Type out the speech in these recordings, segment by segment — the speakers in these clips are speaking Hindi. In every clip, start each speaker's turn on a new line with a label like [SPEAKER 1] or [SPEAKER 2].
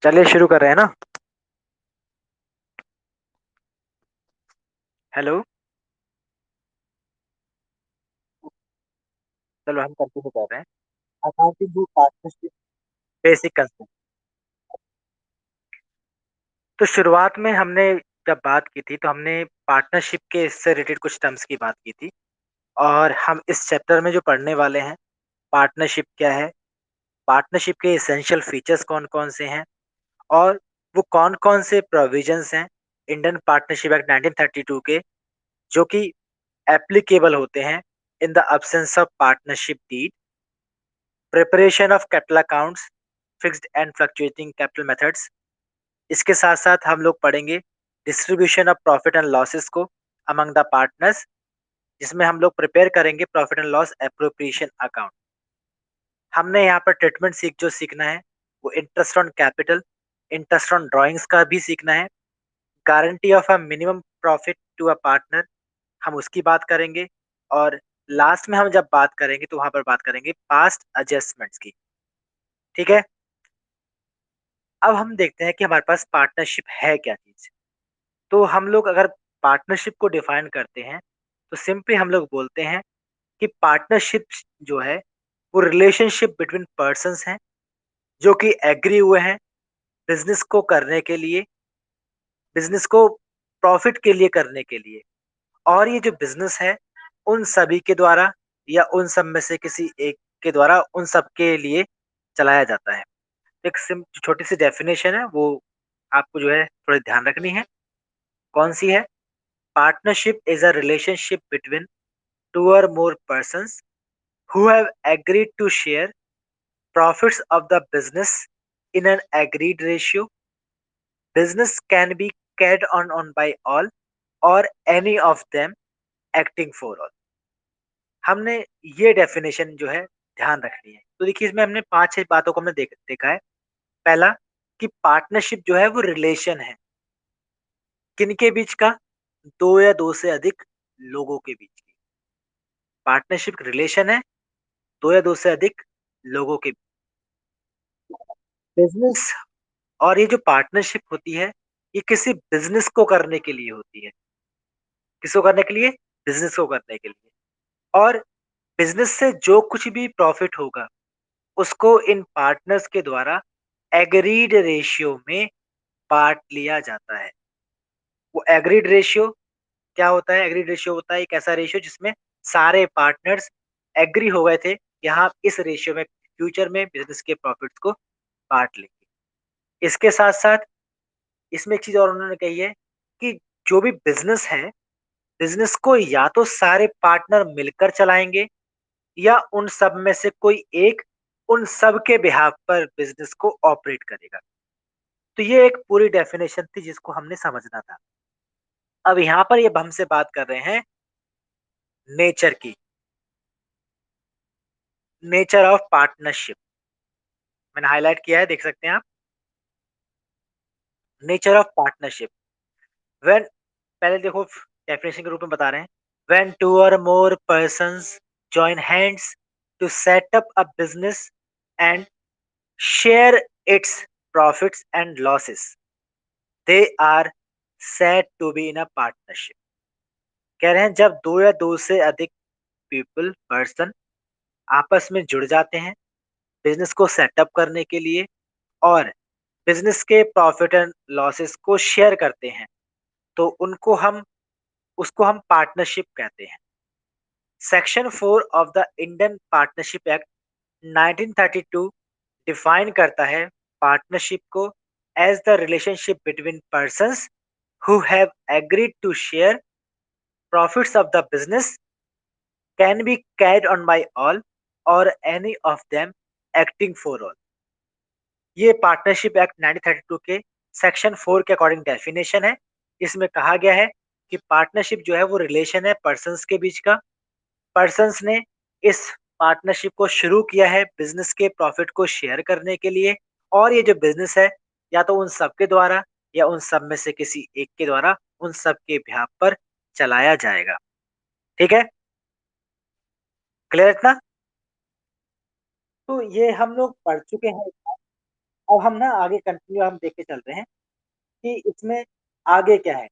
[SPEAKER 1] चलिए शुरू कर रहे हैं ना। हेलो। चलो हम कंटिन्यू कर रहे हैं। Accounting book partnership basic concept. तो शुरुआत में हमने जब बात की थी तो हमने पार्टनरशिप के इससे रिलेटेड कुछ टर्म्स की बात की थी। और हम इस चैप्टर में जो पढ़ने वाले हैं, पार्टनरशिप क्या है, पार्टनरशिप के एसेंशियल फीचर्स कौन कौन से हैं, और वो कौन कौन से प्रोविजंस हैं इंडियन पार्टनरशिप एक्ट 1932 के, जो कि एप्लीकेबल होते हैं in the absence of partnership deed, preparation of capital accounts, fixed and fluctuating capital methods. इसके साथ साथ हम लोग पढ़ेंगे distribution of profit and losses को अमंग द पार्टनर्स, जिसमें हम लोग प्रिपेयर करेंगे profit and loss appropriation account. हमने यहाँ पर ट्रीटमेंट जो सीखना है वो interest on capital, interest on drawings का भी सीखना है, guarantee of a minimum profit to a partner, हम उसकी बात करेंगे। और लास्ट में हम जब बात करेंगे तो वहां पर बात करेंगे पास्ट एडजस्टमेंट्स की। ठीक है। अब हम देखते हैं कि हमारे पास पार्टनरशिप है क्या चीज। तो हम लोग अगर पार्टनरशिप को डिफाइन करते हैं तो सिंपली हम लोग बोलते हैं कि पार्टनरशिप जो है वो रिलेशनशिप बिटवीन पर्सन्स हैं जो कि एग्री हुए हैं बिजनेस को करने के लिए, बिजनेस को प्रॉफिट के लिए करने के लिए। और ये जो बिजनेस है उन सभी के द्वारा या उन सब में से किसी एक के द्वारा उन सब के लिए चलाया जाता है। एक छोटी सी डेफिनेशन है वो आपको जो है थोड़ी ध्यान रखनी है। कौन सी है? Partnership is a relationship between two or more persons who have agreed to share profits of the business in an agreed ratio. Business can be carried on by all or any of them acting for all. हमने ये डेफिनेशन जो है ध्यान रखनी है। तो देखिए इसमें हमने पांच छह बातों को हमने देखा है। पहला, कि पार्टनरशिप जो है वो रिलेशन है किनके बीच का? दो या दो से अधिक लोगों के बीच की पार्टनरशिप रिलेशन है, दो या दो से अधिक लोगों के बिजनेस। और ये जो पार्टनरशिप होती है ये किसी बिजनेस को करने के लिए होती है। किसको करने के लिए? बिजनेस को करने के लिए। और बिजनेस से जो कुछ भी प्रॉफिट होगा उसको इन पार्टनर्स के द्वारा एग्रीड रेशियो में बांट लिया जाता है। वो एग्रीड रेशियो क्या होता है? एग्रीड रेशियो होता है एक ऐसा रेशियो जिसमें सारे पार्टनर्स एग्री हो गए थे कि हाँ इस रेशियो में फ्यूचर में बिजनेस के प्रॉफिट्स को बांट लेंगे। इसके साथ साथ इसमें एक चीज और उन्होंने कही है कि जो भी बिजनेस है, बिजनेस को या तो सारे पार्टनर मिलकर चलाएंगे या उन सब में से कोई एक उन सब के बिहाफ पर बिजनेस को ऑपरेट करेगा। तो ये एक पूरी डेफिनेशन थी जिसको हमने समझना था। अब यहाँ पर ये हमसे बात कर रहे हैं नेचर की, नेचर ऑफ पार्टनरशिप। मैंने हाईलाइट किया है, देख सकते हैं आप। नेचर ऑफ पार्टनरशिप व्हेन, पहले देखो डेफिनेशन के रूप में बता रहे हैं। When two or more persons join hands to set up a business and share its profits and losses, they are said to be in a partnership. कह रहे हैं जब दो या दो से अधिक पीपल पर्सन आपस में जुड़ जाते हैं बिजनेस को सेटअप करने के लिए और बिजनेस के प्रॉफिट एंड लॉसेस को शेयर करते हैं तो उनको हम उसको हम पार्टनरशिप कहते हैं। Section 4 of the Indian Partnership Act 1932 define करता है पार्टनरशिप को as the relationship between persons who have agreed to share profits of the business, can be carried on by all or any of them acting for all। ये पार्टनरशिप एक्ट 1932 के सेक्शन 4 के अकॉर्डिंग डेफिनेशन है। इसमें कहा गया है कि पार्टनरशिप जो है वो रिलेशन है पर्सन्स के बीच का। पर्सन्स ने इस पार्टनरशिप को शुरू किया है बिजनेस के प्रॉफिट को शेयर करने के लिए, और ये जो बिजनेस है या तो उन सब के द्वारा या उन सब में से किसी एक के द्वारा उन सब के बिहाफ पर चलाया जाएगा। ठीक है, क्लियर इतना? तो ये हम लोग पढ़ चुके हैं। अब हम ना आगे कंटिन्यू हम देख के चल रहे हैं कि इसमें आगे क्या है।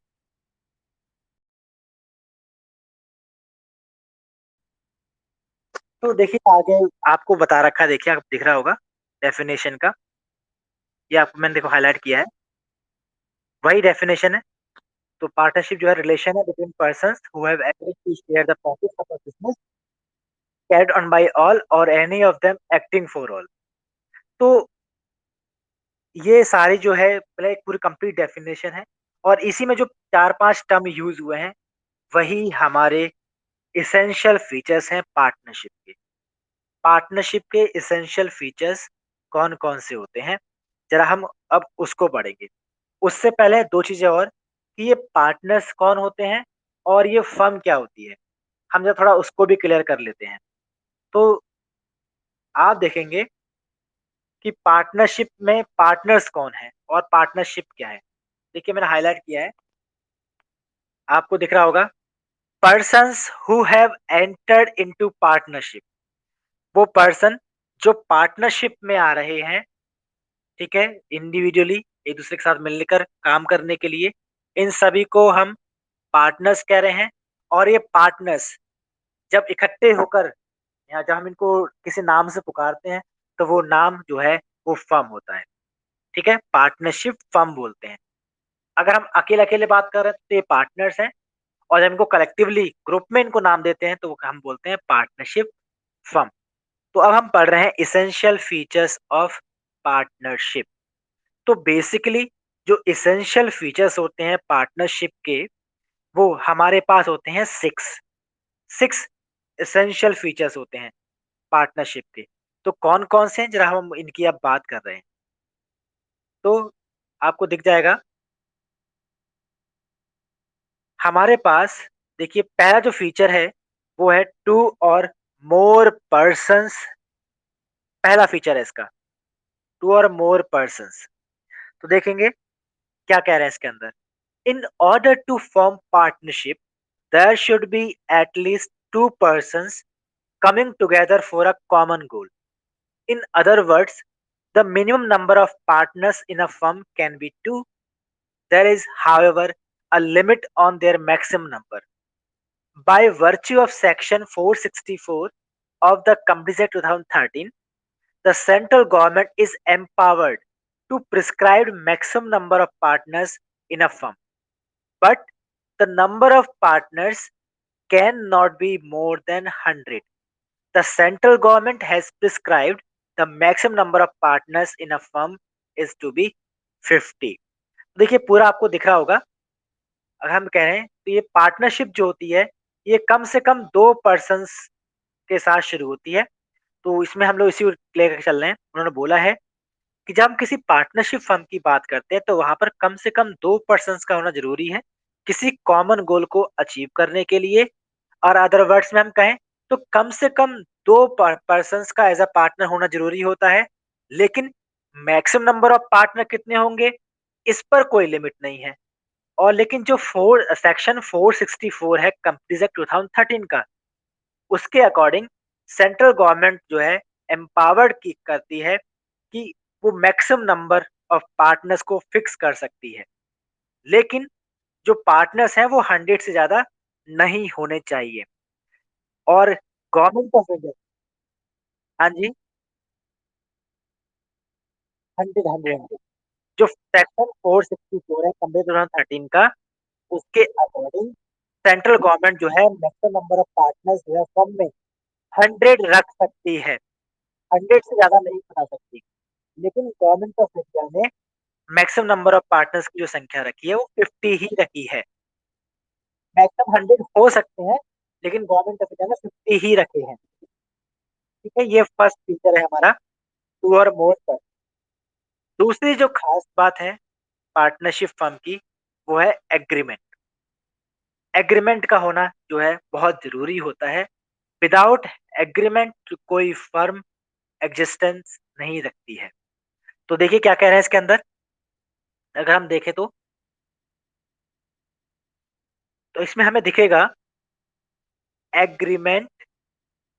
[SPEAKER 1] तो देखिए आगे आपको बता रखा है, देखिए आप दिख रहा होगा डेफिनेशन का, ये आपको मैंने देखो हाइलाइट किया है, वही डेफिनेशन है। तो पार्टनरशिप जो है रिलेशन है between persons who have agreed to share the profits of a business carried on by all or any of them acting for all. तो ये सारी जो है मतलब एक पूरी कंप्लीट डेफिनेशन है, और इसी में जो 4-5 टर्म यूज़ हुए हैं, वही हमारे एसेंशियल फीचर्स हैं पार्टनरशिप के। पार्टनरशिप के एसेंशियल फीचर्स कौन-कौन से होते हैं, ज़रा हम अब उसको पढ़ेंगे। उससे पहले 2 चीज़ें और, कि ये पार्टनर्स कौन होते हैं और ये फर्म क्या होती है? हम ज़रा थोड़ा उसको भी क्लियर कर लेते हैं। तो आप देखेंगे कि पार्टनरशिप में पार्टनर्स कौन हैं और पार्टनरशिप क्या है? देखिए मैंने हाइलाइट किया है, आपको दिख रहा होगा, persons who have entered into partnership. वो पर्सन जो पार्टनरशिप में आ रहे हैं, ठीक है, इंडिविजुअली एक दूसरे के साथ मिलकर काम करने के लिए, इन सभी को हम पार्टनर्स कह रहे हैं। और ये पार्टनर्स जब इकट्ठे होकर या जब हम इनको किसी नाम से पुकारते हैं, तो वो नाम जो है वो फर्म होता है। ठीक है, पार्टनरशिप फर्म बोलते हैं। अगर हम अकेले अकेले बात कर रहे हैं तो ये पार्टनर्स हैं, और जब इनको कलेक्टिवली ग्रुप में इनको नाम देते हैं तो वो हम बोलते हैं पार्टनरशिप फर्म। तो अब हम पढ़ रहे हैं इसेंशियल फीचर्स ऑफ पार्टनरशिप। तो बेसिकली जो इसेंशियल फीचर्स होते हैं पार्टनरशिप के, वो हमारे पास होते हैं सिक्स। सिक्स एसेंशियल फीचर्स होते हैं पार्टनरशिप के। तो कौन कौन से हैं, जरा हम इनकी अब बात कर रहे हैं। तो आपको दिख जाएगा हमारे पास। देखिए पहला जो फीचर है वो है टू और मोर पर्सन्स। पहला फीचर है इसका, टू और मोर पर्सन्स। तो देखेंगे क्या कह रहे हैं इसके अंदर। In order to form partnership there should be at least two persons coming together for a common goal. In other words, the minimum number of partners in a firm can be two. There is, however, a limit on their maximum number. By virtue of Section 464 of the Companies Act 2013, the central government is empowered to prescribe maximum number of partners in a firm. But the number of partners cannot be more than 100. The central government has prescribed the maximum number of partners in a firm is to be 50। देखिए पूरा आपको दिख रहा होगा। अगर हम कह रहे हैं तो ये पार्टनरशिप जो होती है, ये कम से कम 2 पर्सन्स के साथ शुरू होती है। तो इसमें हम लोग इसी को लेकर चल रहे हैं। उन्होंने बोला है कि जब हम किसी पार्टनरशिप फर्म की बात करते हैं तो वहाँ पर कम से कम 2 पर्सन्स का होना ज़रूरी है, किसी कॉमन गोल को अचीव करने के लिए। और अदर वर्ड्स में हम कहें तो कम से कम 2 पर्सन्स का एज़ अ पार्टनर होना ज़रूरी होता है। लेकिन मैक्सिमम नंबर ऑफ पार्टनर कितने होंगे, इस पर कोई लिमिट नहीं है। और लेकिन जो सेक्शन 464 है कंपनीज एक्ट 2013 का, उसके अकॉर्डिंग सेंट्रल गवर्नमेंट जो है एम्पावर्ड की करती है कि वो मैक्सिमम नंबर ऑफ पार्टनर्स को फिक्स कर सकती है। लेकिन जो पार्टनर्स हैं वो 100 से ज्यादा नहीं होने चाहिए। और गवर्नमेंट ऑफ इंडिया, हाँ जी, 100 जो सेक्शन 464 है कंप्लीट 2013 का, उसके अकॉर्डिंग सेंट्रल गवर्नमेंट जो है मैक्सिमम नंबर ऑफ पार्टनर्स जो है फर्म में 100 रख सकती है, 100 से ज्यादा नहीं बना सकती। लेकिन गवर्नमेंट ऑफ इंडिया ने मैक्सिमम नंबर ऑफ पार्टनर्स की जो संख्या रखी है वो 50 ही रखी है। मैक्सिमम 100 हो सकते हैं, लेकिन गवर्नमेंट ऑफ इंडिया ने 50 ही रखे हैं। ठीक है, ये फर्स्ट फीचर है हमारा टू और मोर पर। दूसरी जो खास बात है पार्टनरशिप फर्म की, वो है एग्रीमेंट। एग्रीमेंट का होना जो है बहुत जरूरी होता है। विदाउट एग्रीमेंट कोई फर्म एग्जिस्टेंस नहीं रखती है। तो देखिए क्या कह रहे हैं इसके अंदर, अगर हम देखें तो इसमें हमें दिखेगा agreement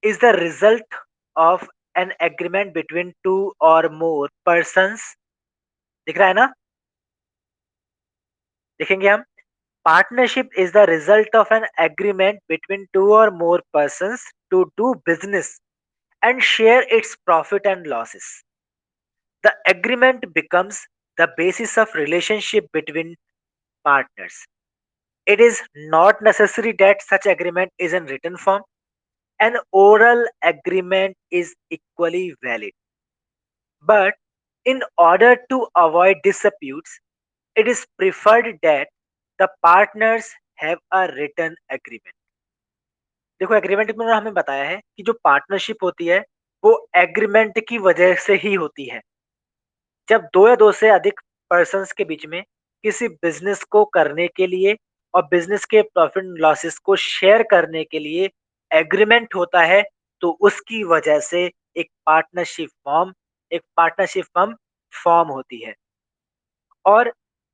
[SPEAKER 1] is the result of an agreement between two or more persons दिख रहा है ना? देखेंगे हम, partnership is the result of an agreement between two or more persons to do business and share its profit and losses. The agreement becomes the basis of relationship between partners. It is not necessary that such agreement is in written form. An oral agreement is equally valid. But in order to avoid disputes, it is preferred that the partners have a written agreement. देखो एग्रीमेंट में हमें बताया है कि जो पार्टनरशिप होती है वो एग्रीमेंट की वजह से ही होती है। जब दो या दो से अधिक पर्सन्स के बीच में किसी बिजनेस को करने के लिए और बिजनेस के प्रॉफिट लॉसेस को शेयर करने के लिए एग्रीमेंट होता है तो उसकी वजह से एक पार्टनरशिप फर्म फॉर्म होती है। और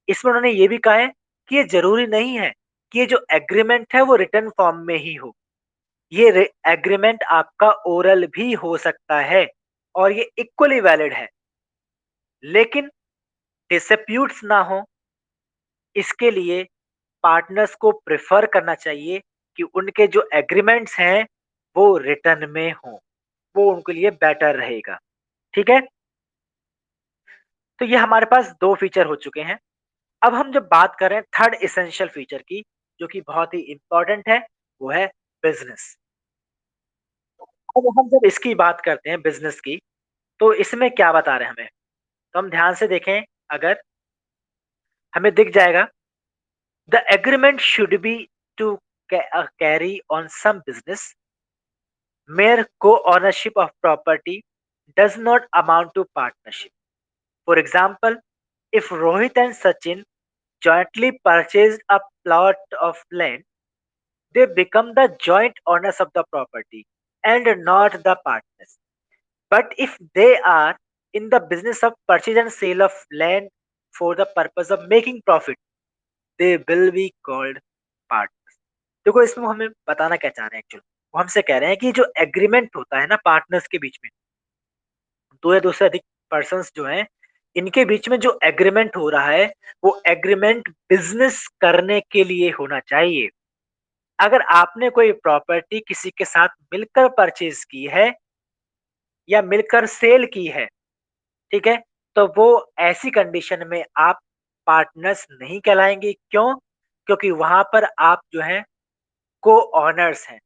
[SPEAKER 1] इसमें उन्होंने ये भी कहा है कि ये जरूरी नहीं है कि ये जो एग्रीमेंट है वो रिटर्न फॉर्म में ही हो। ये एग्रीमेंट आपका ओरल भी हो सकता है और ये इक्वली वैलिड है, लेकिन डिस्प्यूट्स ना हो इसके लिए पार्टनर्स को प्रेफर करना चाहिए कि उनके जो एग्रीमेंट्स हैं वो रिटर्न में हो, वो उनके लिए बेटर रहेगा। ठीक है, तो ये हमारे पास दो फीचर हो चुके हैं। अब हम जब बात करें थर्ड इसेंशियल फीचर की जो कि बहुत ही इंपॉर्टेंट है, वो है बिजनेस। अब हम जब इसकी बात करते हैं बिजनेस की, तो इसमें क्या बता रहे हैं हमें, तो हम ध्यान से देखें, अगर हमें दिख जाएगा the agreement should be to carry on some business mere co-ownership of property does not amount to partnership. For example, if Rohit and Sachin jointly purchased a plot of land, they become the joint owners of the property and not the partners. But if they are in the business of purchase and sale of land for the purpose of making profit, they will be called partners. देखो इसमें वो हमें बताना क्या चाह रहे हैं एक्चुअली, वो हमसे कह रहे हैं कि जो एग्रीमेंट होता है ना पार्टनर्स के बीच में, दो या दो से अधिक पर्सन्स जो हैं इनके बीच में जो एग्रीमेंट हो रहा है वो एग्रीमेंट बिजनेस करने के लिए होना चाहिए। अगर आपने कोई प्रॉपर्टी किसी के साथ मिलकर परचेज की है या मिलकर सेल की है, ठीक है, तो वो ऐसी कंडीशन में आप पार्टनर्स नहीं कहलाएंगे। क्यों? क्योंकि वहां पर आप जो है को ऑनर्स हैं,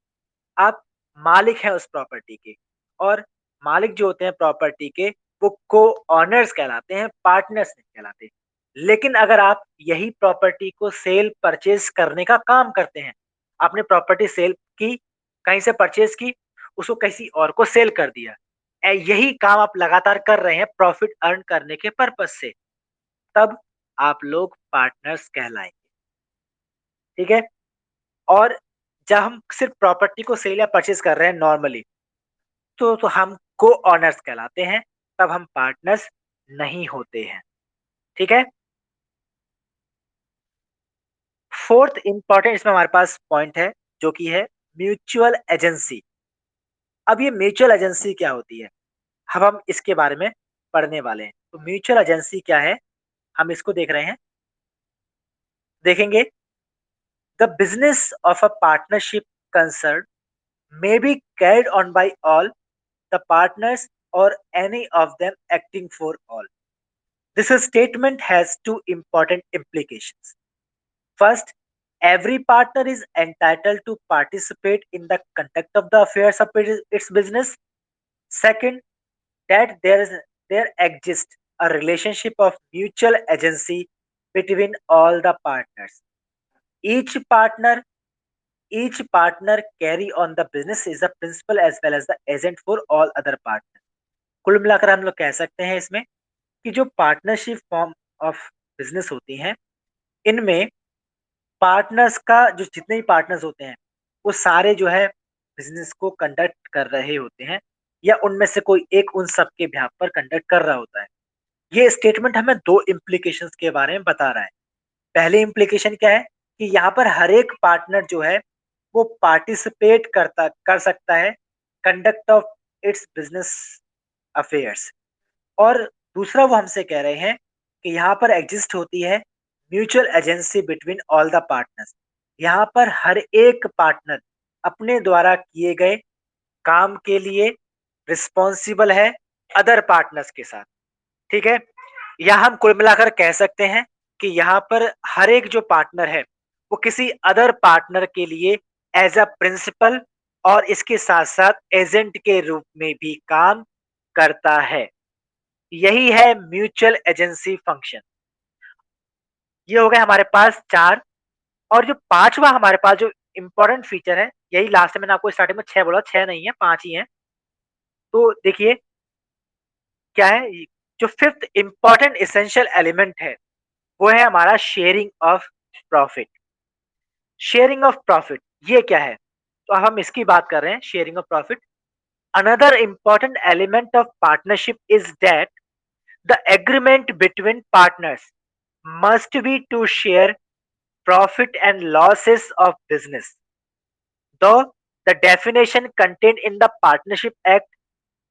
[SPEAKER 1] आप मालिक हैं उस प्रॉपर्टी के, और मालिक जो होते हैं प्रॉपर्टी के वो को ऑनर्स कहलाते हैं, पार्टनर्स नहीं कहलाते। लेकिन अगर आप यही प्रॉपर्टी को सेल परचेज करने का काम करते हैं, आपने प्रॉपर्टी सेल की, कहीं से परचेज की, उसको किसी और को सेल कर दिया, यही काम आप लगातार कर रहे हैं प्रॉफिट अर्न करने के पर्पज से, तब आप लोग पार्टनर्स कहलाएंगे। ठीक है, और जब हम सिर्फ प्रॉपर्टी को सेल या परचेज कर रहे हैं नॉर्मली, तो हम को ऑनर्स कहलाते हैं, तब हम पार्टनर्स नहीं होते हैं। ठीक है, फोर्थ इंपॉर्टेंट इसमें हमारे पास पॉइंट है जो कि है म्यूचुअल एजेंसी। अब ये म्यूचुअल एजेंसी क्या होती है, अब हम इसके बारे में पढ़ने वाले हैं। तो म्यूचुअल एजेंसी क्या है, हम इसको देख रहे हैं, देखेंगे। The business of a partnership concern may be carried on by all the partners or any of them acting for all. This statement has two important implications. First, every partner is entitled to participate in the conduct of the affairs of its business. Second, that there exists a relationship of mutual agency between all the partners. Each partner each partner carry on the business is the principal as well as the agent for all other partners. कुल मिलाकर हम लोग कह सकते हैं इसमें कि जो पार्टनरशिप फॉर्म ऑफ बिजनेस होती हैं इनमें पार्टनर्स का जो जितने भी पार्टनर्स होते हैं वो सारे जो है बिजनेस को कंडक्ट कर रहे होते हैं, या उनमें से कोई एक उन सब के बिहाफ पर कंडक्ट कर रहा होता है। ये स्टेटमेंट हमें दो इम्प्लीकेशंस के बारे में बता रहा है। पहले इम्प्लीकेशन क्या है कि यहाँ पर हर एक पार्टनर जो है वो पार्टिसिपेट कर सकता है conduct of its business affairs. और दूसरा वो हमसे कह रहे हैं कि यहाँ पर एग्जिस्ट होती है mutual agency between all the partners. यहाँ पर हर एक पार्टनर अपने द्वारा किए गए काम के लिए रिस्पॉन्सिबल है अदर पार्टनर्स के साथ। ठीक है, या हम कुल मिलाकर कह सकते हैं कि यहाँ पर हर एक जो पार्टनर है वो किसी अदर पार्टनर के लिए एज अ प्रिंसिपल और इसके साथ साथ एजेंट के रूप में भी काम करता है। यही है म्यूचुअल एजेंसी फंक्शन। ये हो गए हमारे पास चार। और जो पांचवा हमारे पास जो इंपॉर्टेंट फीचर है, यही लास्ट में मैंने आपको स्टार्टिंग में छह बोला, छह नहीं है पांच ही है। तो देखिए क्या है, जो फिफ्थ इंपॉर्टेंट इसेंशियल एलिमेंट है वो है हमारा sharing of profit. Sharing of profit ये क्या है, तो अब हम इसकी बात कर रहे हैं, sharing of profit. Another important element of partnership is that the agreement between partners must be to share profit and losses of business. Though the definition contained in the Partnership Act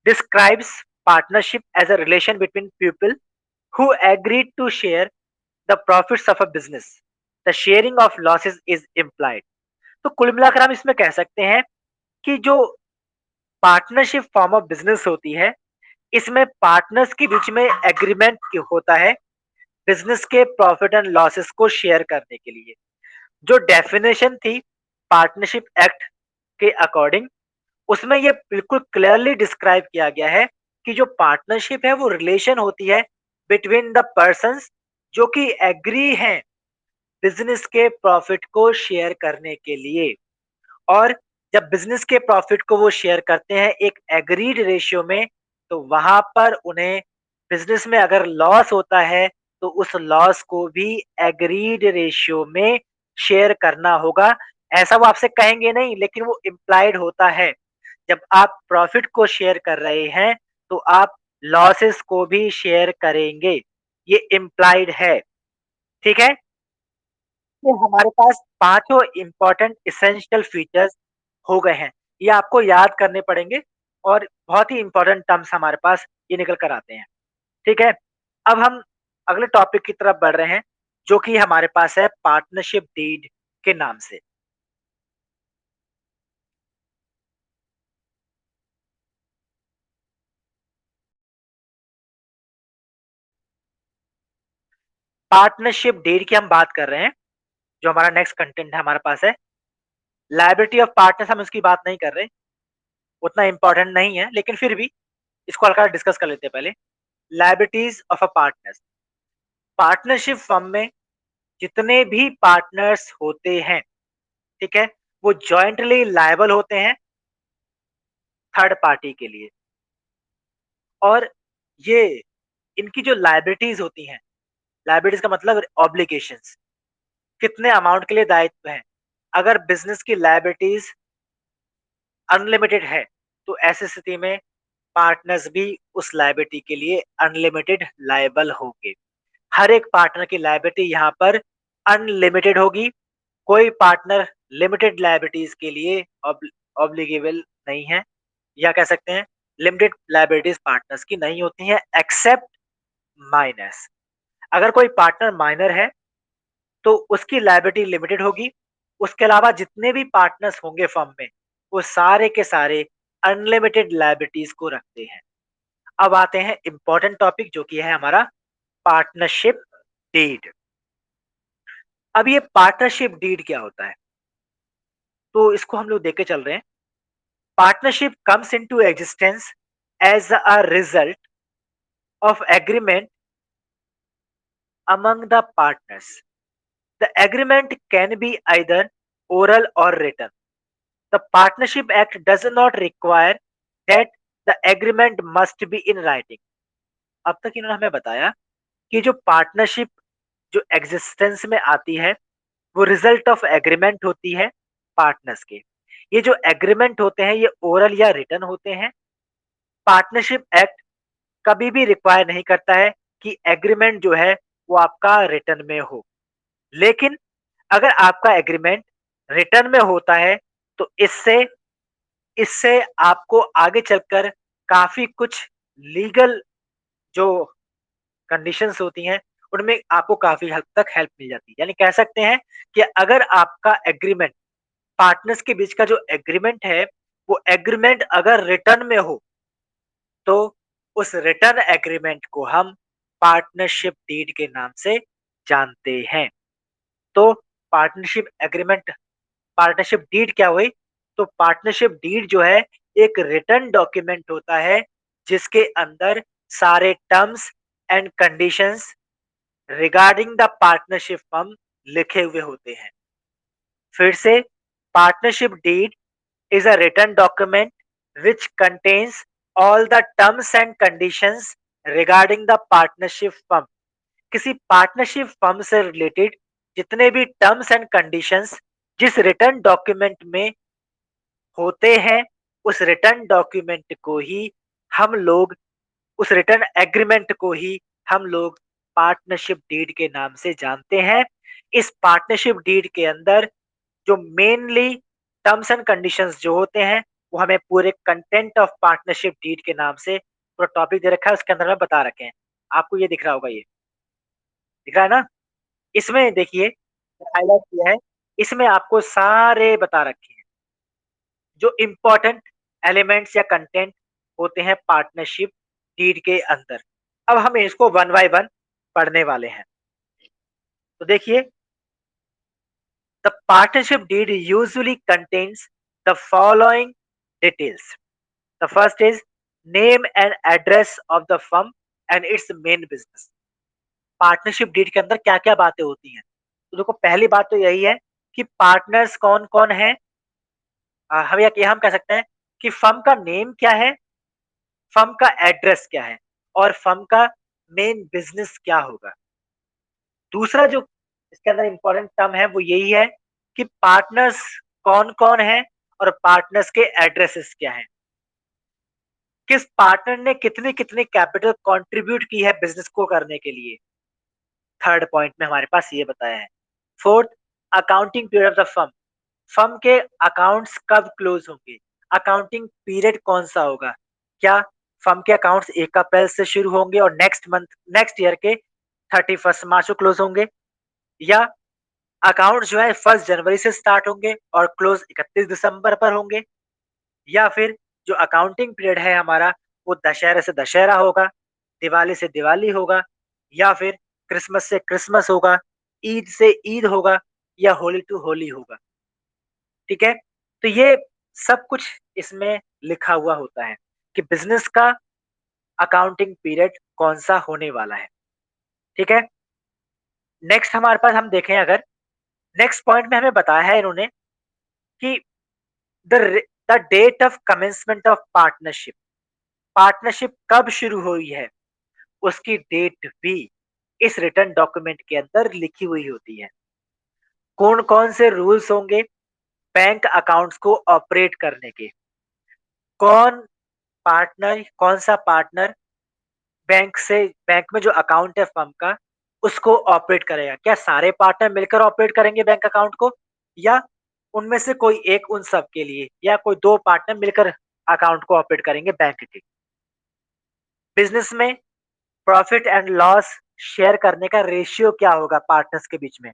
[SPEAKER 1] describes partnership as a relation between people who agreed to share the profits of a business, the sharing of losses is implied. तो कुल मिलाकर हम इसमें कह सकते हैं कि जो पार्टनरशिप फॉर्म ऑफ बिजनेस होती है, इसमें पार्टनर्स के बीच में एग्रीमेंट होता है बिजनेस के प्रॉफिट एंड लॉसेस को शेयर करने के लिए। जो डेफिनेशन थी पार्टनरशिप एक्ट के अकॉर्डिंग, उसमें ये बिल्कुल क्लियरली डिस्क्राइब किया गया है कि जो पार्टनरशिप है वो रिलेशन होती है बिटवीन द पर्संस जो कि एग्री हैं बिजनेस के प्रॉफिट को शेयर करने के लिए। और जब बिजनेस के प्रॉफिट को वो शेयर करते हैं एक एग्रीड रेशियो में, तो वहां पर उन्हें बिजनेस में अगर लॉस होता है तो उस लॉस को भी एग्रीड रेशियो में शेयर करना होगा। ऐसा वो आपसे कहेंगे नहीं, लेकिन वो इम्प्लाइड होता है। जब आप प्रॉफिट को शेयर कर रहे हैं तो आप लॉसेस को भी शेयर करेंगे, ये इम्प्लाइड है। ठीक है, तो हमारे पास पांचों इंपॉर्टेंट इसेंशियल फीचर्स हो गए हैं, ये आपको याद करने पड़ेंगे और बहुत ही इंपॉर्टेंट टर्म्स हमारे पास ये निकल कर आते हैं। ठीक है, अब हम अगले टॉपिक की तरफ बढ़ रहे हैं जो कि हमारे पास है पार्टनरशिप डीड के नाम से। पार्टनरशिप डीड की हम बात कर रहे हैं, जो हमारा नेक्स्ट कंटेंट है हमारे पास है। लायबिलिटी ऑफ पार्टनर्स हम इसकी बात नहीं कर रहे, उतना इंपॉर्टेंट नहीं है, लेकिन फिर भी इसको हल्का डिस्कस कर लेते हैं पहले। Liabilities of a partners, partnership firm में जितने भी पार्टनर्स होते हैं, ठीक है, वो जॉइंटली लायबल होते हैं थर्ड पार्टी के लिए। और ये इनकी जो लायबिलिटीज होती हैं, लायबिलिटीज का मतलब ऑब्लिगेशंस, कितने अमाउंट के लिए दायित्व है। अगर बिजनेस की लायबिलिटीज अनलिमिटेड है तो ऐसी स्थिति में पार्टनर्स भी उस लायबिलिटी के लिए अनलिमिटेड लायबल होंगे। हर एक पार्टनर की लायबिलिटी यहाँ पर अनलिमिटेड होगी। कोई पार्टनर लिमिटेड लायबिलिटीज के लिए ऑब्लिगेबल नहीं है, या कह सकते हैं लिमिटेड लायबिलिटीज पार्टनर्स की नहीं होती हैं एक्सेप्ट माइनस। अगर कोई पार्टनर माइनर है तो उसकी लायबिलिटी लिमिटेड होगी। उसके अलावा जितने भी पार्टनर्स होंगे फर्म में वो सारे के सारे अनलिमिटेड लायबिलिटीज को रखते हैं। अब आते हैं इंपॉर्टेंट टॉपिक जो कि है हमारा पार्टनरशिप डीड। अब ये पार्टनरशिप डीड क्या होता है, तो इसको हम लोग देख के चल रहे हैं। Partnership comes into existence as a result of agreement among the partners. The agreement can be either oral or written. The Partnership Act does not require that the agreement must be in writing. अब तक इन्होंने हमें बताया कि जो पार्टनरशिप जो एग्जिस्टेंस में आती है वो रिजल्ट ऑफ एग्रीमेंट होती है पार्टनर्स के। ये जो एग्रीमेंट होते हैं ये ओरल या रिटन होते हैं। पार्टनरशिप एक्ट कभी भी रिक्वायर नहीं करता है कि एग्रीमेंट जो है वो आपका रिटन में हो। लेकिन अगर आपका एग्रीमेंट रिटर्न में होता है तो इससे इससे आपको आगे चलकर काफी कुछ लीगल जो कंडीशंस होती हैं उनमें आपको काफ़ी हद तक हेल्प मिल जाती है। यानी कह सकते हैं कि अगर आपका एग्रीमेंट, पार्टनर्स के बीच का जो एग्रीमेंट है, वो एग्रीमेंट अगर रिटर्न में हो, तो उस रिटर्न एग्रीमेंट को हम पार्टनरशिप डीड के नाम से जानते हैं। तो पार्टनरशिप एग्रीमेंट, पार्टनरशिप डीड क्या हुई? तो पार्टनरशिप डीड जो है एक रिटर्न डॉक्यूमेंट होता है जिसके अंदर सारे terms and conditions regarding the partnership firm लिखे हुए होते हैं। फिर से, partnership deed is a written document which contains all the terms and conditions regarding the partnership firm। किसी पार्टनरशिप फर्म से रिलेटेड जितने भी टर्म्स एंड कंडीशंस जिस रिटर्न डॉक्यूमेंट में होते हैं, उस रिटर्न डॉक्यूमेंट को ही हम लोग, उस रिटर्न एग्रीमेंट को ही हम लोग पार्टनरशिप डीड के नाम से जानते हैं। इस पार्टनरशिप डीड के अंदर जो मेनली टर्म्स एंड कंडीशंस जो होते हैं, वो हमें पूरे कंटेंट ऑफ पार्टनरशिप डीड के नाम से पूरा टॉपिक दे रखा है, उसके अंदर में बता रखे हैं। आपको ये दिख रहा होगा, ये दिख रहा है ना? इसमें देखिए हाईलाइट किया है, इसमें आपको सारे बता रखे हैं जो इंपॉर्टेंट एलिमेंट्स या कंटेंट होते हैं पार्टनरशिप डीड के अंदर। अब हम इसको वन बाय वन पढ़ने वाले हैं। तो देखिए, the partnership deed usually contains the following details. The first is name and address of the firm and its main business। Partnership deed के अंदर क्या क्या बातें होती हैं? तो देखो, पहली बात तो यही है कि पार्टनर्स कौन कौन है। हम कह सकते हैं कि फर्म का नेम क्या है, फर्म का एड्रेस क्या है, और फर्म का मेन बिजनेस क्या होगा। दूसरा जो इसके अंदर इंपॉर्टेंट टर्म है वो यही है कि पार्टनर्स कौन कौन है और पार्टनर्स के एड्रेसेस क्या है। किस पार्टनर ने कितनी कितनी कैपिटल कंट्रीब्यूट की है बिजनेस को करने के लिए। थर्ड पॉइंट में हमारे पास ये बताया है। Fourth, accounting period of the firm. Firm के अकाउंट्स कब क्लोज होंगे, अकाउंटिंग पीरियड कौन सा होगा। क्या फर्म के अकाउंट्स 1 अप्रैल से शुरू होंगे और नेक्स्ट मंथ, नेक्स्ट ईयर के 31 मार्च को क्लोज होंगे, या अकाउंट जो है 1 जनवरी से स्टार्ट होंगे और क्लोज 31 दिसंबर पर होंगे, या फिर जो अकाउंटिंग पीरियड है हमारा, वो दशहरे से दशहरा होगा, दिवाली से दिवाली होगा, या फिर क्रिसमस से क्रिसमस होगा, ईद से ईद होगा, या होली टू होली होगा। ठीक है, तो ये सब कुछ इसमें लिखा हुआ होता है कि बिजनेस का अकाउंटिंग पीरियड कौन सा होने वाला है। ठीक है, नेक्स्ट हमारे पास हम देखें, अगर नेक्स्ट पॉइंट में हमें बताया है इन्होंने कि the the date of commencement of partnership. Partnership कब शुरू हुई है, उसकी डेट भी इस रिटर्न डॉक्यूमेंट के अंदर लिखी हुई होती है। कौन कौन से रूल्स होंगे बैंक अकाउंट्स को ऑपरेट करने के, कौन पार्टनर, कौन सा पार्टनर बैंक से, बैंक में जो अकाउंट है फर्म का, उसको ऑपरेट करेगा। क्या सारे पार्टनर मिलकर ऑपरेट करेंगे बैंक अकाउंट को, या उनमें से कोई एक उन सब के लिए, या कोई दो पार्टनर मिलकर अकाउंट को ऑपरेट करेंगे बैंक के। बिजनेस में प्रॉफिट एंड लॉस शेयर करने का रेशियो क्या होगा पार्टनर्स के बीच में।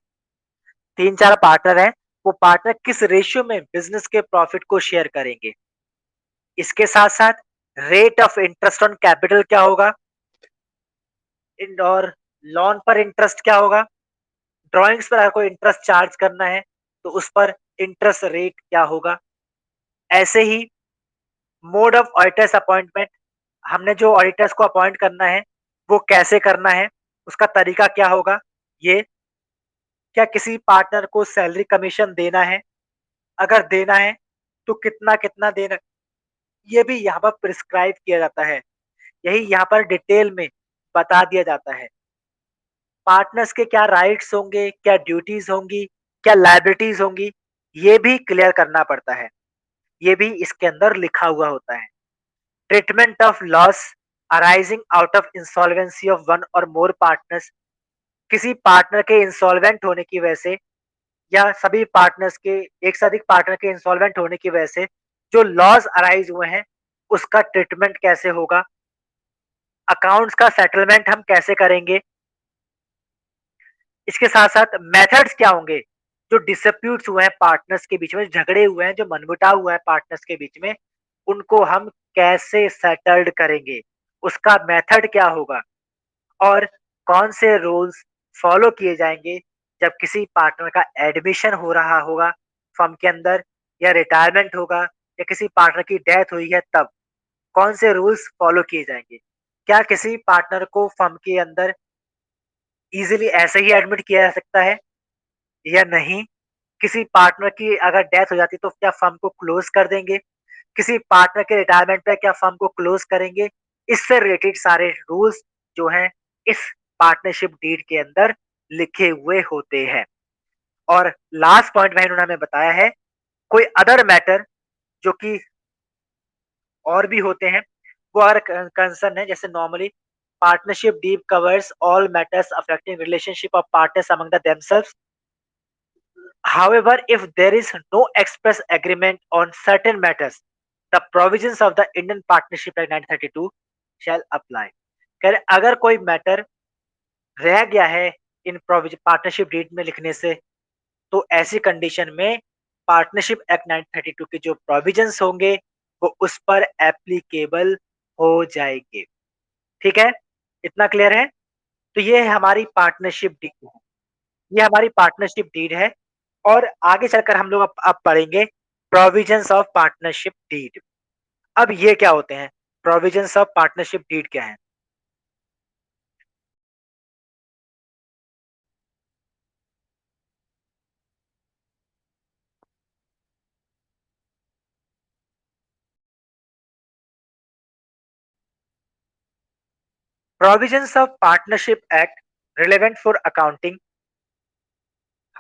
[SPEAKER 1] 3-4 पार्टनर हैं, वो पार्टनर किस रेशियो में बिजनेस के प्रॉफिट को शेयर करेंगे। इसके साथ साथ rate of interest on capital क्या होगा, और लोन पर इंटरेस्ट क्या होगा। ड्राइंग्स पर अगर कोई इंटरेस्ट चार्ज करना है तो उस पर इंटरेस्ट रेट क्या होगा। ऐसे ही मोड ऑफ ऑडिटर्स अपॉइंटमेंट, हमने जो ऑडिटर्स को अपॉइंट करना है वो कैसे करना है, उसका तरीका क्या होगा। ये, क्या किसी पार्टनर को सैलरी कमीशन देना है, अगर देना है तो कितना कितना देना, ये भी यहाँ पर प्रिस्क्राइब किया जाता है। यही यहाँ पर डिटेल में बता दिया जाता है। पार्टनर्स के क्या राइट्स होंगे, क्या ड्यूटीज होंगी, क्या लायबिलिटीज होंगी, ये भी क्लियर करना पड़ता है। ये भी इसके अंदर लिखा हुआ होता है। Treatment of loss arising out of insolvency of one और मोर पार्टनर्स। किसी पार्टनर के इंसॉल्वेंट होने की वजह से, या सभी पार्टनर्स के, एक से अधिक पार्टनर के इंसॉल्वेंट होने की वजह से जो लॉस अराइज हुए हैं, उसका ट्रीटमेंट कैसे होगा। अकाउंट्स का सेटलमेंट हम कैसे करेंगे। इसके साथ-साथ मेथड्स क्या होंगे? जो डिस्प्यूट्स हुए हैं पार्टनर्स के बीच में, झगड़े हुए हैं, जो मनमुटाव हुआ है पार्टनर्स के बीच में, उनको हम कैसे सेटल्ड करेंगे? उसका मेथड क्या होगा? और कौन से रूल्स फॉलो किए जाएँगे जब किसी पार्टनर का एडमिशन हो रहा होगा फर्म के अंदर, या रिटायरमेंट होगा, या किसी पार्टनर की डेथ हुई है तब? कौन से रूल्स फॉलो किए जाएँगे? क्या किसी पार्टनर को फर्म के अंदर ईज़िली ऐसे ही एडमिट किया जा सकता है या नहीं? किसी पार्टनर की अगर डेथ हो जाती है तो क्या फर्म को क्लोज़ कर देंगे? किसी पार्टनर के रिटायरमेंट पे क्या फर्म को क्लोज़ करेंगे? इससे रिलेटेड सारे रूल्स जो हैं इस पार्टनरशिप डीड के अंदर लिखे हुए होते हैं। और लास्ट पॉइंट में इन्होंने हमें बताया है, कोई अदर मैटर जो कि और भी होते हैं, वो अगर कंसर्न है, जैसे normally partnership deed covers all matters affecting relationship of partners among the themselves. However, if there is no express agreement on certain matters, the provisions of the Indian Partnership Act 1932 shall apply. कह रहे अगर कोई मैटर रह गया है इन पार्टनरशिप डीड में लिखने से, तो ऐसी कंडीशन में पार्टनरशिप एक्ट 1932 के जो प्रोविजंस होंगे वो उस पर एप्लीकेबल हो जाएंगे। ठीक है, इतना क्लियर है? तो ये है हमारी पार्टनरशिप डीड, ये हमारी पार्टनरशिप डीड है। और आगे चलकर हम लोग अब पढ़ेंगे प्रोविजंस ऑफ पार्टनरशिप डीड। अब ये क्या होते हैं? प्रोविजंस ऑफ पार्टनरशिप डीड क्या है? Provisions of partnership act relevant for accounting.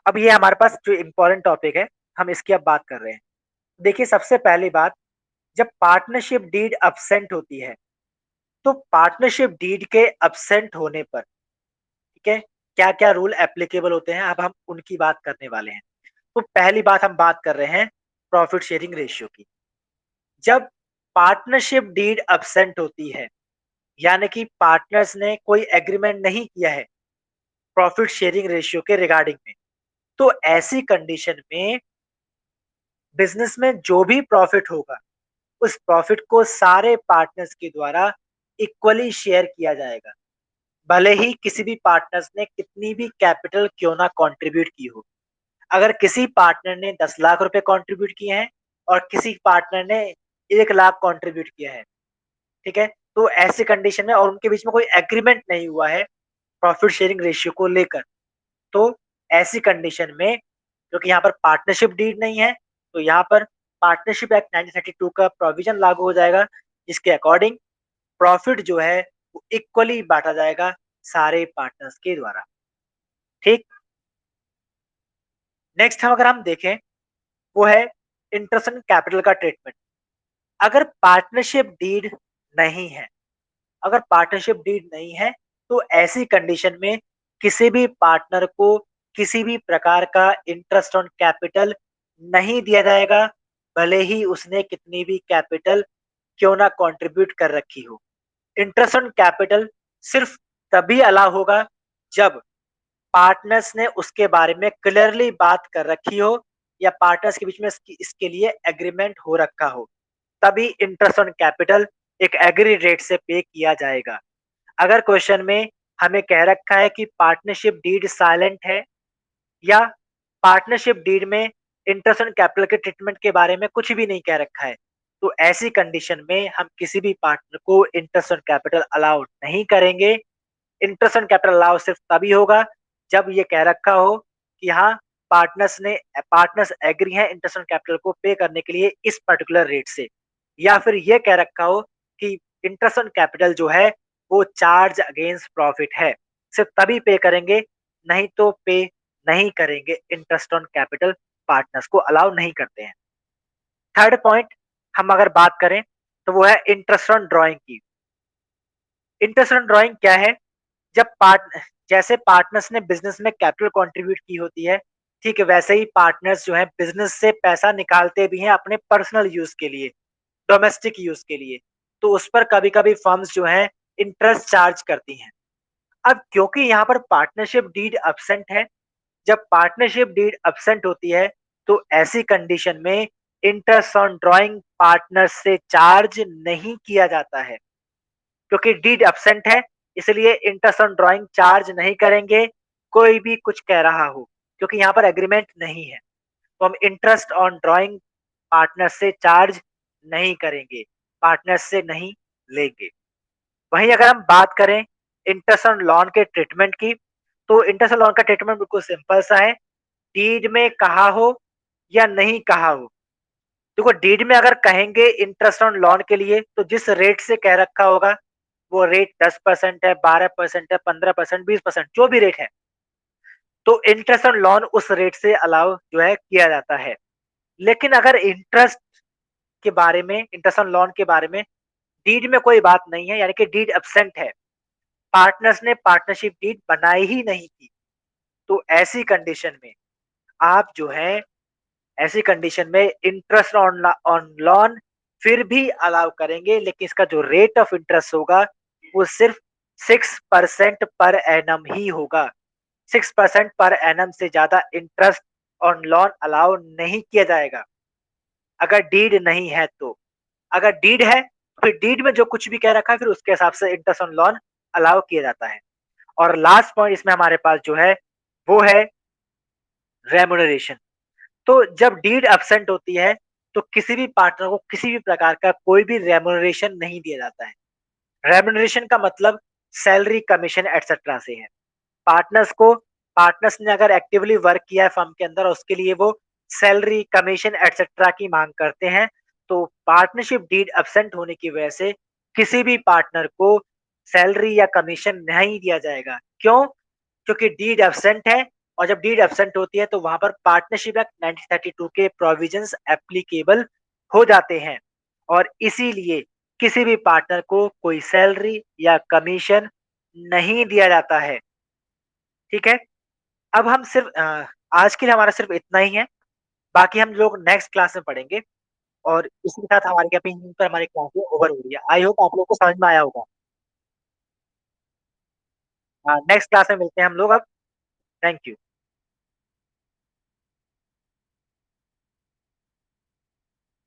[SPEAKER 1] अब ये हमारे पास जो इंपॉर्टेंट टॉपिक है, हम इसकी अब बात कर रहे हैं। देखिए, सबसे पहली बात, जब पार्टनरशिप डीड अब्सेंट होती है, तो पार्टनरशिप डीड के अब्सेंट होने पर, ठीक है, क्या क्या रूल एप्लीकेबल होते हैं, अब हम उनकी बात करने वाले हैं। तो पहली बात हम बात कर रहे हैं प्रॉफिट शेयरिंग रेशियो की। जब पार्टनरशिप डीड अब्सेंट होती है, यानी कि पार्टनर्स ने कोई एग्रीमेंट नहीं किया है प्रॉफिट शेयरिंग रेशियो के रिगार्डिंग में, तो ऐसी कंडीशन में बिजनेस में जो भी प्रॉफिट होगा, उस प्रॉफिट को सारे पार्टनर्स के द्वारा इक्वली शेयर किया जाएगा, भले ही किसी भी पार्टनर्स ने कितनी भी कैपिटल क्यों ना कंट्रीब्यूट की हो। अगर किसी पार्टनर ने 10 लाख रुपए कंट्रीब्यूट किए हैं और किसी पार्टनर ने 1 लाख कंट्रीब्यूट किया है, ठीक है, तो ऐसी कंडीशन में और उनके बीच में कोई एग्रीमेंट नहीं हुआ है प्रॉफिट शेयरिंग रेशियो को लेकर, तो ऐसी कंडीशन में, क्योंकि यहाँ पर पार्टनरशिप डीड नहीं है, तो यहाँ पर पार्टनरशिप एक्ट 1932 का प्रोविजन लागू हो जाएगा, जिसके अकॉर्डिंग प्रॉफिट जो है वो इक्वली बांटा जाएगा सारे पार्टनर्स के द्वारा। ठीक। नेक्स्ट हम अगर हम देखें, वो है इंटरेस्ट एंड कैपिटल का ट्रीटमेंट। अगर पार्टनरशिप डीड नहीं है, अगर पार्टनरशिप डीड नहीं है, तो ऐसी कंडीशन में किसी भी पार्टनर को किसी भी प्रकार का इंटरेस्ट ऑन कैपिटल नहीं दिया जाएगा, भले ही उसने कितनी भी कैपिटल क्यों ना कंट्रीब्यूट कर रखी हो। इंटरेस्ट ऑन कैपिटल सिर्फ तभी अलाउ होगा जब पार्टनर्स ने उसके बारे में क्लियरली बात कर रखी हो, या पार्टनर्स के बीच में इसके लिए एग्रीमेंट हो रखा हो, तभी इंटरेस्ट ऑन कैपिटल एक एग्री रेट से पे किया जाएगा। अगर क्वेश्चन में हमें कह रखा है कि पार्टनरशिप डीड साइलेंट है, या पार्टनरशिप डीड में इंटरेस्ट ऑन कैपिटल के ट्रीटमेंट के बारे में कुछ भी नहीं कह रखा है, तो ऐसी कंडीशन में हम किसी भी पार्टनर को इंटरेस्ट ऑन कैपिटल अलाउ नहीं करेंगे। इंटरेस्ट ऑन कैपिटल अलाउ सिर्फ तभी होगा जब ये कह रखा हो कि हाँ, पार्टनर्स एग्री हैं इंटरेस्ट ऑन कैपिटल को पे करने के लिए इस पर्टिकुलर रेट से, या फिर ये कह रखा हो कि इंटरेस्ट ऑन कैपिटल जो है वो चार्ज अगेंस्ट प्रॉफिट है, सिर्फ तभी पे करेंगे, नहीं तो पे नहीं करेंगे। इंटरेस्ट ऑन कैपिटल पार्टनर्स को अलाउ नहीं करते हैं। थर्ड पॉइंट हम अगर बात करें, तो वो है इंटरेस्ट ऑन ड्रॉइंग की। इंटरेस्ट ऑन ड्रॉइंग क्या है? जब जैसे पार्टनर्स ने बिजनेस में कैपिटल कंट्रीब्यूट की होती है, ठीक है, वैसे ही पार्टनर्स जो है बिजनेस से पैसा निकालते भी हैं अपने पर्सनल यूज के लिए, डोमेस्टिक यूज के लिए, तो उस पर कभी कभी फर्म्स जो हैं इंटरेस्ट चार्ज करती हैं। अब क्योंकि यहाँ पर पार्टनरशिप डीड एब्सेंट है, जब पार्टनरशिप डीड एब्सेंट होती है, तो ऐसी कंडीशन में इंटरेस्ट ऑन ड्राइंग पार्टनर से चार्ज नहीं किया जाता है। क्योंकि डीड एब्सेंट है, इसलिए इंटरेस्ट ऑन ड्राइंग चार्ज नहीं करेंगे, कोई भी कुछ कह रहा हो, क्योंकि यहाँ पर एग्रीमेंट नहीं है। तो हम इंटरेस्ट ऑन ड्राइंग पार्टनर से चार्ज नहीं करेंगे, पार्टनर से नहीं लेंगे। वहीं अगर हम बात करें इंटरेस्ट ऑन लोन के ट्रीटमेंट की, तो इंटरेस्ट ऑन लोन का ट्रीटमेंट बिल्कुल सिंपल सा है, डीड में कहा हो या नहीं कहा हो। देखो डीड में अगर कहेंगे इंटरेस्ट ऑन लोन के लिए, तो जिस रेट से कह रखा होगा वो रेट 10% है, 12% है, 15%, 20%, जो भी रेट है, तो इंटरेस्ट ऑन लोन उस रेट से अलाउ जो है किया जाता है। लेकिन अगर इंटरेस्ट के बारे में, इंटरेस्ट ऑन लोन के बारे में डीड में कोई बात नहीं है, यानी कि डीड एब्सेंट है, पार्टनर्स ने पार्टनरशिप डीड बनाई ही नहीं थी, तो ऐसी कंडीशन में आप जो है, ऐसी कंडीशन में इंटरेस्ट ऑन ऑन लोन फिर भी अलाउ करेंगे, लेकिन इसका जो रेट ऑफ इंटरेस्ट होगा वो सिर्फ 6% पर एनम ही होगा। 6% पर एनम से ज्यादा इंटरेस्ट ऑन लोन अलाउ नहीं किया जाएगा, अगर डीड नहीं है तो। अगर डीड है, फिर डीड में जो कुछ भी कह रखा है, फिर उसके हिसाब से इंटरेस्ट ऑन लोन अलाउ किया जाता है। और लास्ट पॉइंट इसमें हमारे पास जो है वो है रेमुनरेशन। तो जब डीड एब्सेंट होती है, तो किसी भी पार्टनर को किसी भी प्रकार का कोई भी रेमुनरेशन नहीं दिया जाता है। रेमुनरेशन का मतलब सैलरी, कमीशन एटसेट्रा से है। पार्टनर्स को, पार्टनर्स ने अगर एक्टिवली वर्क किया है फर्म के अंदर और उसके लिए वो सैलरी, कमीशन एटसेट्रा की मांग करते हैं, तो पार्टनरशिप डीड एब्सेंट होने की वजह से किसी भी पार्टनर को सैलरी या कमीशन नहीं दिया जाएगा। क्यों? क्योंकि डीड एब्सेंट है, और जब डीड एब्सेंट होती है तो वहां पर पार्टनरशिप एक्ट 1932 के प्रोविजंस एप्लीकेबल हो जाते हैं, और इसीलिए किसी भी पार्टनर को कोई सैलरी या कमीशन नहीं दिया जाता है। ठीक है? अब हम सिर्फ आज के लिए हमारा सिर्फ इतना ही है, बाकी हम लोग नेक्स्ट क्लास में पढ़ेंगे, और इसी के साथ हमारी यहीं पर हमारी क्लास ओवर हो रही है। आई होप आप लोगों को समझ में आया होगा। नेक्स्ट क्लास में मिलते हैं हम लोग अब। Thank you.